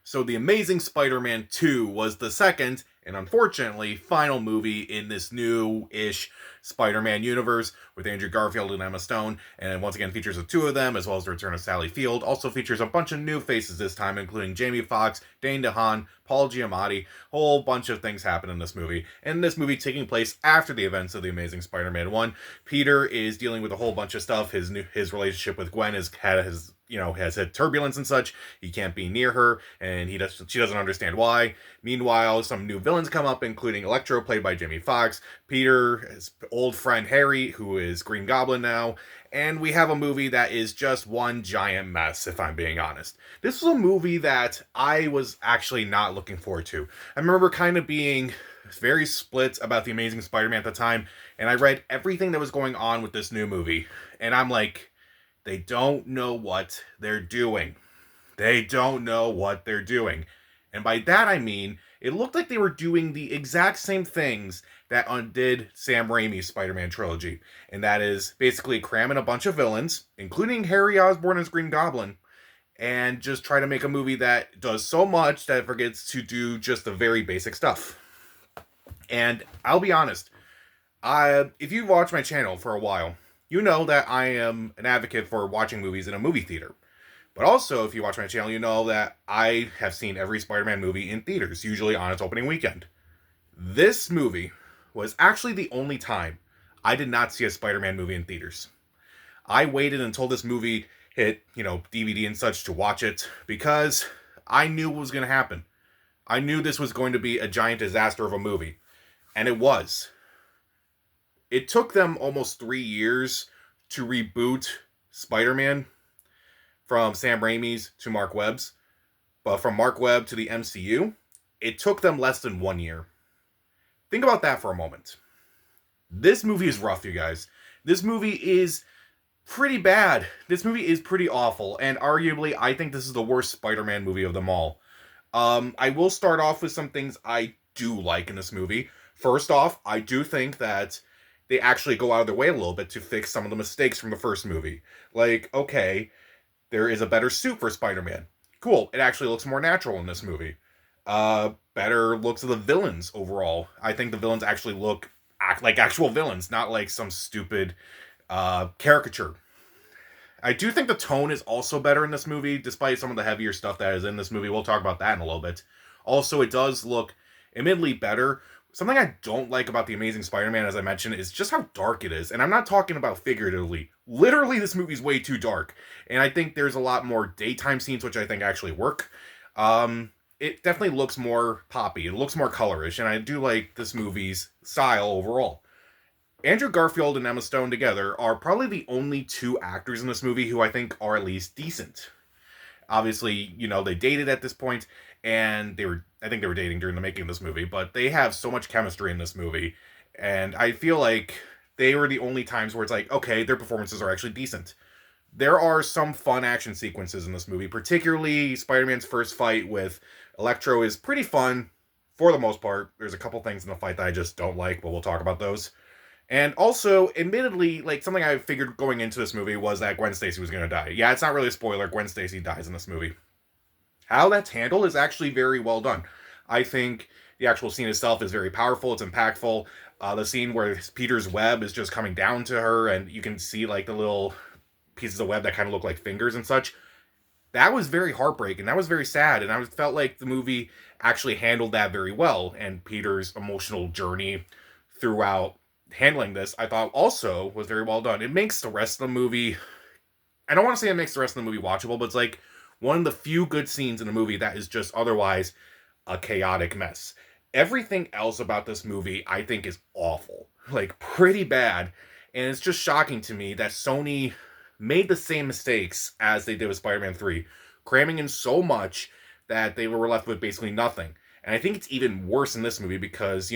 So, The Amazing Spider Man 2 was the second and unfortunately final movie in this new ish Spider Man universe with Andrew Garfield and Emma Stone. And it once again features the two of them, as well as the return of Sally Field. Also features a bunch of new faces this time, including Jamie Foxx, Dane DeHaan, Paul Giamatti. A whole bunch of things happen in this movie. And this movie taking place after the events of The Amazing Spider Man 1. Peter is dealing with a whole bunch of stuff. His relationship with Gwen has had turbulence and such. He can't be near her, and she doesn't understand why. Meanwhile, some new villains come up, including Electro, played by Jamie Foxx, Peter, his old friend Harry, who is Green Goblin now, and we have a movie that is just one giant mess, if I'm being honest. This was a movie that I was actually not looking forward to. I remember kind of being very split about The Amazing Spider-Man at the time, and I read everything that was going on with this new movie, and I'm like, they don't know what they're doing. They don't know what they're doing. And by that I mean, it looked like they were doing the exact same things that undid Sam Raimi's Spider-Man trilogy. And that is basically cramming a bunch of villains, including Harry Osborn as Green Goblin, and just try to make a movie that does so much that it forgets to do just the very basic stuff. And I'll be honest, if you've watched my channel for a while, you know that I am an advocate for watching movies in a movie theater. But also, if you watch my channel, you know that I have seen every Spider-Man movie in theaters, usually on its opening weekend. This movie was actually the only time I did not see a Spider-Man movie in theaters. I waited until this movie hit, DVD and such to watch it because I knew what was going to happen. I knew this was going to be a giant disaster of a movie. And it was. It took them almost 3 years to reboot Spider-Man from Sam Raimi's to Mark Webb's. But from Mark Webb to the MCU, it took them less than 1 year. Think about that for a moment. This movie is rough, you guys. This movie is pretty bad. This movie is pretty awful. And arguably, I think this is the worst Spider-Man movie of them all. I will start off with some things I do like in this movie. First off, I do think that they actually go out of their way a little bit to fix some of the mistakes from the first movie. Like, okay, there is a better suit for Spider-Man. Cool, it actually looks more natural in this movie. Better looks of the villains overall. I think the villains actually act like actual villains, not like some stupid caricature. I do think the tone is also better in this movie, despite some of the heavier stuff that is in this movie. We'll talk about that in a little bit. Also, it does look admittedly better. Something I don't like about The Amazing Spider-Man, as I mentioned, is just how dark it is. And I'm not talking about figuratively. Literally, this movie's way too dark. And I think there's a lot more daytime scenes, which I think actually work. It definitely looks more poppy. It looks more colorish. And I do like this movie's style overall. Andrew Garfield and Emma Stone together are probably the only two actors in this movie who I think are at least decent. Obviously, they dated at this point, and I think they were dating during the making of this movie, but they have so much chemistry in this movie, and I feel like they were the only times where it's like, okay, their performances are actually decent. There are some fun action sequences in this movie, particularly Spider-Man's first fight with Electro is pretty fun, for the most part. There's a couple things in the fight that I just don't like, but we'll talk about those. And also, admittedly, like something I figured going into this movie was that Gwen Stacy was going to die. Yeah, it's not really a spoiler. Gwen Stacy dies in this movie. How that's handled is actually very well done. I think the actual scene itself is very powerful. It's impactful. The scene where Peter's web is just coming down to her, and you can see like the little pieces of web that kind of look like fingers and such. That was very heartbreaking. That was very sad, and I felt like the movie actually handled that very well. And Peter's emotional journey throughout handling this, I thought also was very well done. It makes the rest of the movie, I don't want to say it makes the rest of the movie watchable, but it's like one of the few good scenes in a movie that is just otherwise a chaotic mess. Everything else about this movie I think is awful, like pretty bad, and it's just shocking to me that Sony made the same mistakes as they did with Spider-Man 3, cramming in so much that they were left with basically nothing. And I think it's even worse in this movie because,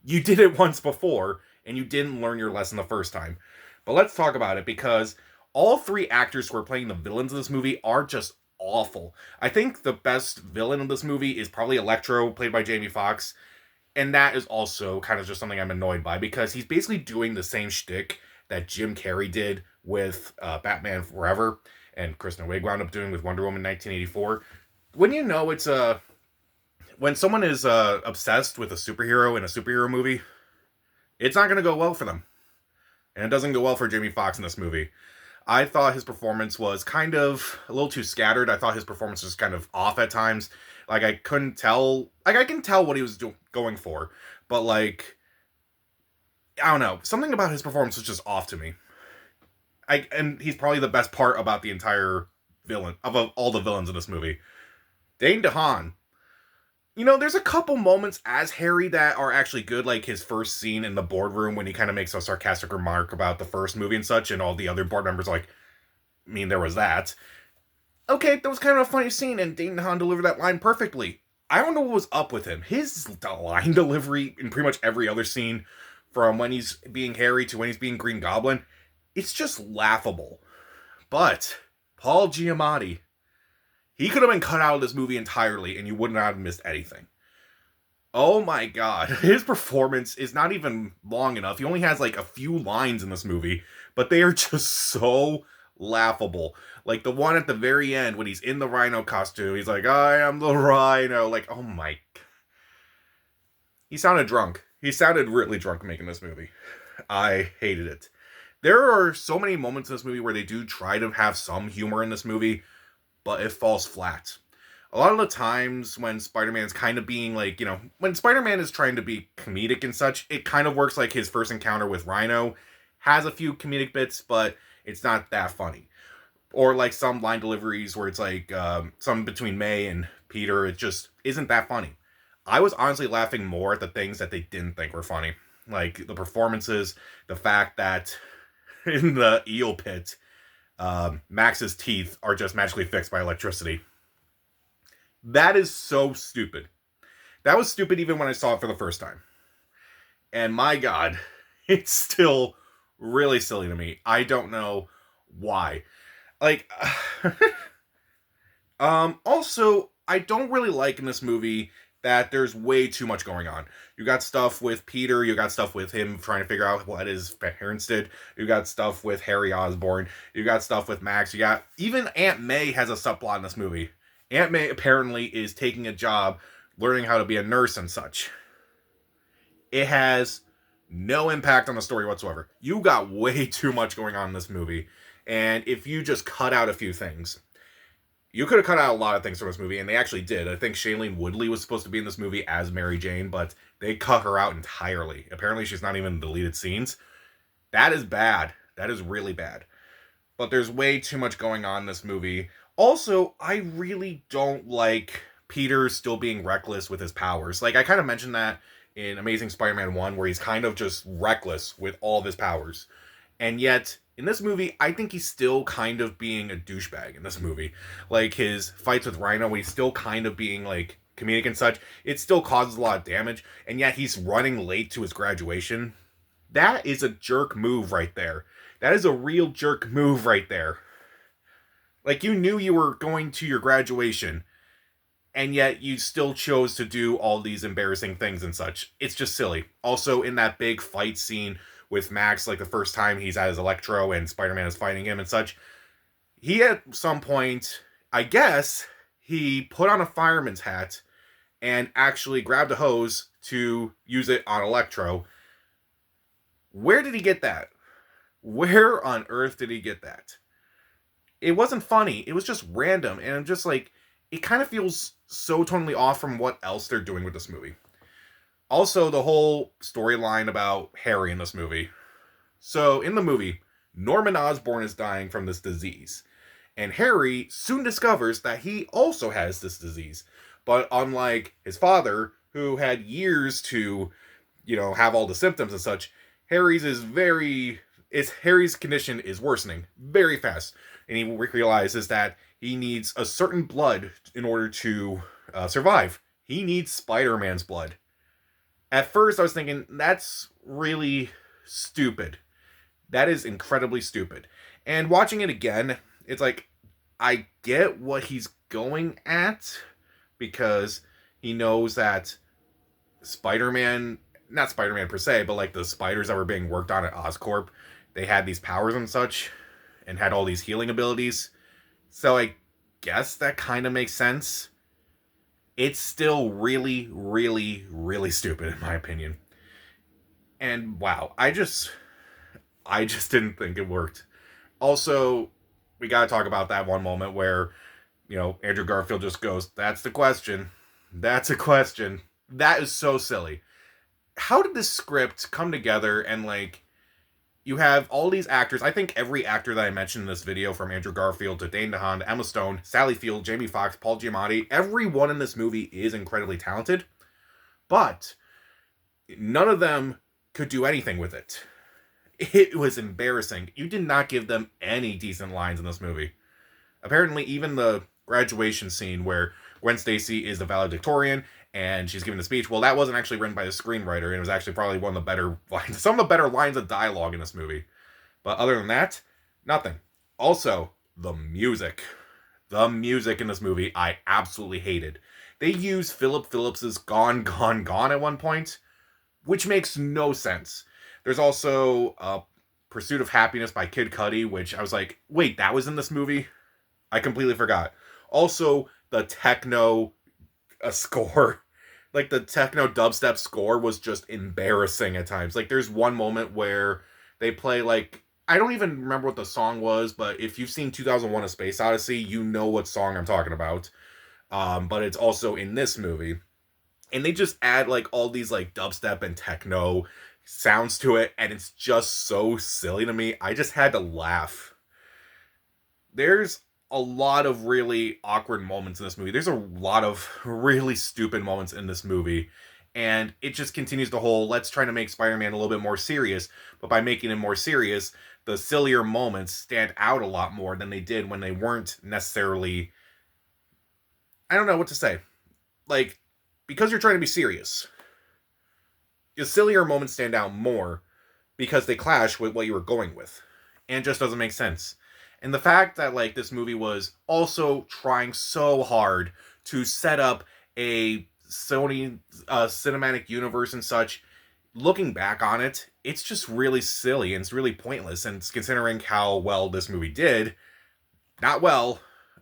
you did it once before, and you didn't learn your lesson the first time. But let's talk about it, because all three actors who are playing the villains of this movie are just awful. I think the best villain of this movie is probably Electro, played by Jamie Foxx, and that is also kind of just something I'm annoyed by, because he's basically doing the same shtick that Jim Carrey did with Batman Forever, and Kristen Wiig wound up doing with Wonder Woman 1984. when you know it's a when someone is obsessed with a superhero in a superhero movie, it's not going to go well for them, and it doesn't go well for Jamie Foxx in this movie. I thought his performance was kind of a little too scattered. I thought his performance was kind of off at times. Like I couldn't tell. Like I can tell what he was going for, but like I don't know. Something about his performance was just off to me. And he's probably the best part about the entire villain of all the villains in this movie. Dane DeHaan. You know, there's a couple moments as Harry that are actually good, like his first scene in the boardroom when he kind of makes a sarcastic remark about the first movie and such, and all the other board members are like, I mean, there was that. Okay, that was kind of a funny scene, and Dane DeHaan delivered that line perfectly. I don't know what was up with him. His line delivery in pretty much every other scene, from when he's being Harry to when he's being Green Goblin, it's just laughable. But Paul Giamatti, he could have been cut out of this movie entirely and you would not have missed anything. Oh my god, his performance is not even long enough. He only has like a few lines in this movie, but they are just so laughable. Like the one at the very end when he's in the Rhino costume, he's like, I am the Rhino. Like, oh my. He sounded drunk. He sounded really drunk making this movie. I hated it. There are so many moments in this movie where they do try to have some humor in this movie, but it falls flat. A lot of the times when Spider-Man's kind of being like, you know, when Spider-Man is trying to be comedic and such, it kind of works like his first encounter with Rhino. Has a few comedic bits, but it's not that funny. Or like some line deliveries where it's like some between May and Peter, it just isn't that funny. I was honestly laughing more at the things that they didn't think were funny. Like the performances, the fact that in the eel pit, Max's teeth are just magically fixed by electricity. That is so stupid. That was stupid even when I saw it for the first time. And my god, it's still really silly to me. I don't know why. Like, also, I don't really like in this movie that there's way too much going on. You got stuff with Peter, you got stuff with him trying to figure out what his parents did, you got stuff with Harry Osborn, you got stuff with Max, you got, even Aunt May has a subplot in this movie. Aunt May apparently is taking a job, learning how to be a nurse and such. It has no impact on the story whatsoever. You got way too much going on in this movie, and if you just cut out a few things, you could have cut out a lot of things from this movie, and they actually did. I think Shailene Woodley was supposed to be in this movie as Mary Jane, but they cut her out entirely. Apparently, she's not even in deleted scenes. That is bad. That is really bad. But there's way too much going on in this movie. Also, I really don't like Peter still being reckless with his powers. Like, I kind of mentioned that in Amazing Spider-Man 1, where he's kind of just reckless with all of his powers. And yet, in this movie, I think he's still kind of being a douchebag in this movie. Like, his fights with Rhino, he's still kind of being, like, comedic and such. It still causes a lot of damage, and yet he's running late to his graduation. That is a jerk move right there. That is a real jerk move right there. Like, you knew you were going to your graduation, and yet you still chose to do all these embarrassing things and such. It's just silly. Also, in that big fight scene with Max, like the first time he's at his Electro and Spider-Man is fighting him and such, he at some point, I guess, he put on a fireman's hat and actually grabbed a hose to use it on Electro. Where did he get that? Where on earth did he get that? It wasn't funny. It was just random. And I'm just like, it kind of feels so totally off from what else they're doing with this movie. Also, the whole storyline about Harry in this movie. So, in the movie, Norman Osborn is dying from this disease. And Harry soon discovers that he also has this disease. But unlike his father, who had years to, you know, have all the symptoms and such, Harry's condition is worsening very fast. And he realizes that he needs a certain blood in order to survive. He needs Spider-Man's blood. At first, I was thinking, that's really stupid. That is incredibly stupid. And watching it again, it's like, I get what he's going at, because he knows that Spider-Man, not Spider-Man per se, but like the spiders that were being worked on at Oscorp, they had these powers and such, and had all these healing abilities. So I guess that kind of makes sense. it's still really, really, really stupid in my opinion. And wow, I just didn't think it worked. Also, we gotta talk about that one moment where, Andrew Garfield just goes, "That's the question. That's a question." That is so silly. How did this script come together and like you have all these actors. I think every actor that I mentioned in this video, from Andrew Garfield to Dane DeHaan to Emma Stone, Sally Field, Jamie Foxx, Paul Giamatti, everyone in this movie is incredibly talented, but none of them could do anything with it. It was embarrassing. You did not give them any decent lines in this movie. Apparently, even the graduation scene where Gwen Stacy is the valedictorian and she's giving the speech, well, that wasn't actually written by the screenwriter, and it was actually probably one of the better lines, some of the better lines of dialogue in this movie. But other than that, nothing. Also, the music. The music in this movie I absolutely hated. They use Philip Phillips's Gone, Gone, Gone at one point, which makes no sense. There's also Pursuit of Happiness by Kid Cudi, which I was like, wait, that was in this movie? I completely forgot. Also, the techno score, like the techno dubstep score was just embarrassing at times. Like there's one moment where they play like, I don't even remember what the song was, but if you've seen 2001: A Space Odyssey, you know what song I'm talking about. But it's also in this movie. And they just add like all these like dubstep and techno sounds to it, and it's just so silly to me. I just had to laugh. There's a lot of really awkward moments in this movie. There's a lot of really stupid moments in this movie. And it just continues the whole, let's try to make Spider-Man a little bit more serious. But by making him more serious, the sillier moments stand out a lot more than they did when they weren't necessarily... I don't know what to say. Like, because you're trying to be serious, the sillier moments stand out more because they clash with what you were going with. And it just doesn't make sense. And the fact that like this movie was also trying so hard to set up a Sony cinematic universe and such, looking back on it, it's just really silly and it's really pointless. And considering how well this movie did, not well,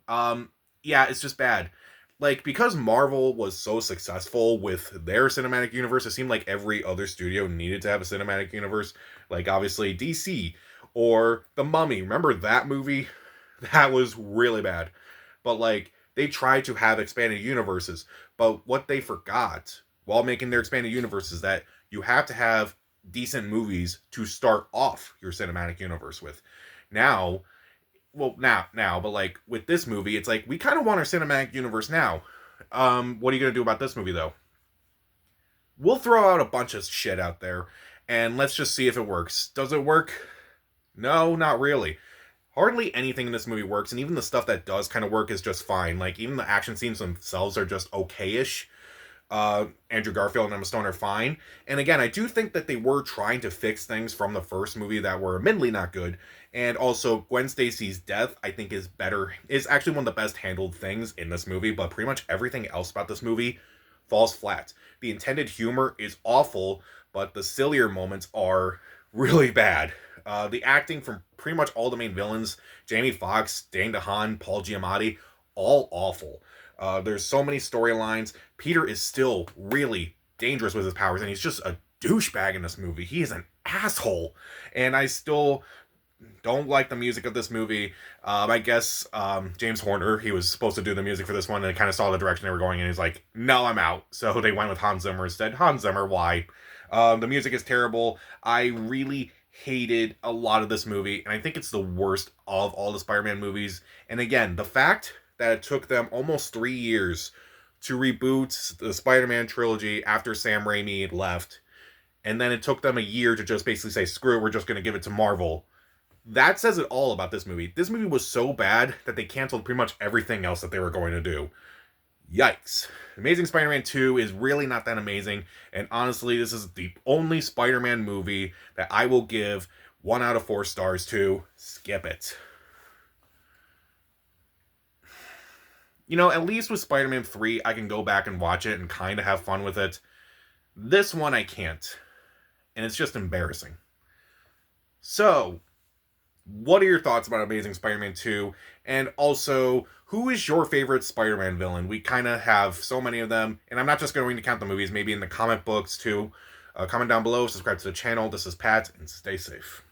yeah, it's just bad. Like, because Marvel was so successful with their cinematic universe, it seemed like every other studio needed to have a cinematic universe. Like, obviously, DC or The Mummy. Remember that movie? That was really bad. But, like, they tried to have expanded universes. But what they forgot while making their expanded universe is that you have to have decent movies to start off your cinematic universe with. Now, but like with this movie, it's like we kind of want our cinematic universe now. What are you gonna do about this movie though? We'll throw out a bunch of shit out there, and let's just see if it works. Does it work? No, not really. Hardly anything in this movie works, and even the stuff that does kind of work is just fine. Like even the action scenes themselves are just okay-ish. Andrew Garfield and Emma Stone are fine. And again, I do think that they were trying to fix things from the first movie that were admittedly not good. And also, Gwen Stacy's death, I think, is actually one of the best handled things in this movie, but pretty much everything else about this movie falls flat. The intended humor is awful, but the sillier moments are really bad. The acting from pretty much all the main villains, Jamie Foxx, Dane DeHaan, Paul Giamatti, all awful. There's so many storylines. Peter is still really dangerous with his powers, and he's just a douchebag in this movie. He is an asshole. And I still don't like the music of this movie. I guess James Horner, he was supposed to do the music for this one, and kind of saw the direction they were going, and he's like, no, I'm out. So they went with Hans Zimmer instead. Hans Zimmer, why? The music is terrible. I really hated a lot of this movie, and I think it's the worst of all the Spider-Man movies. And again, the fact that it took them almost 3 years to reboot the Spider-Man trilogy after Sam Raimi had left, and then it took them a year to just basically say, screw it, we're just going to give it to Marvel. That says it all about this movie. This movie was so bad that they canceled pretty much everything else that they were going to do. Yikes. Amazing Spider-Man 2 is really not that amazing, and honestly, this is the only Spider-Man movie that I will give 1 out of 4 stars to. Skip it. You know, at least with Spider-Man 3, I can go back and watch it and kind of have fun with it. This one, I can't. And it's just embarrassing. So, What are your thoughts about Amazing Spider-Man 2? And also, who is your favorite Spider-Man villain? We kind of have so many of them, and I'm not just going to count the movies, maybe in the comic books too. Comment down below, subscribe to the channel. This is Pat, and stay safe.